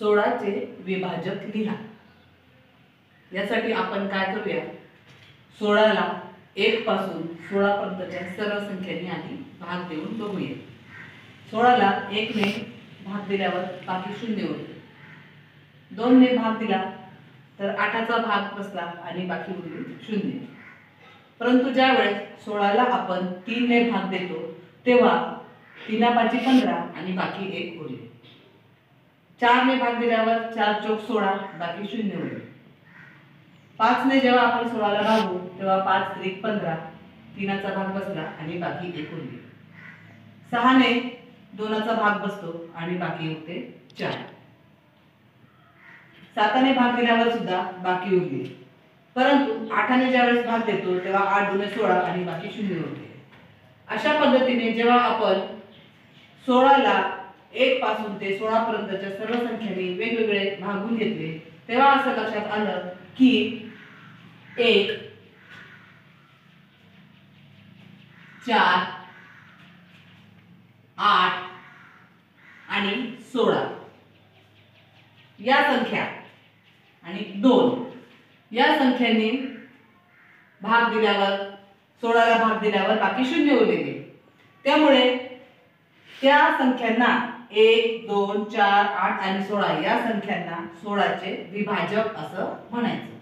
16चे विभाजक लिहा। यासाठी आपण काय करूया, 16ला 1 पासून 16 पर्यंतच्या सर्व संख्यांनी आधी भाग देऊन बघूया। 16ला 1 ने भाग दिल्यावर बाकी 0 उरले। 2 ने भाग दिला तर 8चा भाग बसला आणि बाकी उरले 0। परंतु ज्या वेळेस 16ला आपण 3 ने भाग देतो तेव्हा 3 5 15 आणि बाकी 1 उरले। 4 ने भाग दिल्यावर 4 चौक 16 बाकी 0 उरले। 5 ने जेव्हा आपण 16ला भागू तेव्हा 5 त्रिक 15 3चा भाग बसला आणि बाकी 1 उरले। 6 ने 2चा भाग बसतो आणि बाकी उरते 4। 7 ने भाग दिल्यावर सुद्धा बाकी उरले। परंतु 8 ने ज्यावेळेस भाग देतो तेव्हा 8 दुने 16 आणि बाकी 0 उरले। अशा पद्धतीने जेव्हा आपण 16ला 1 पासून ते 16 पर्यंतच्या सर्व संख्यांनी वेगवेगळे भागून घेतले तेव्हा असं लक्षात आलं की 1 4 8 आणि 16 या संख्या आणि 2 या संख्यांनी भाग दिल्यावर 16ला भाग दिल्यावर बाकी 0 उरलेले। त्यामुळे त्या संख्यांना 1 2 4 8 आणि 16 या संख्यांना 16चे विभाजक असं म्हणायचं।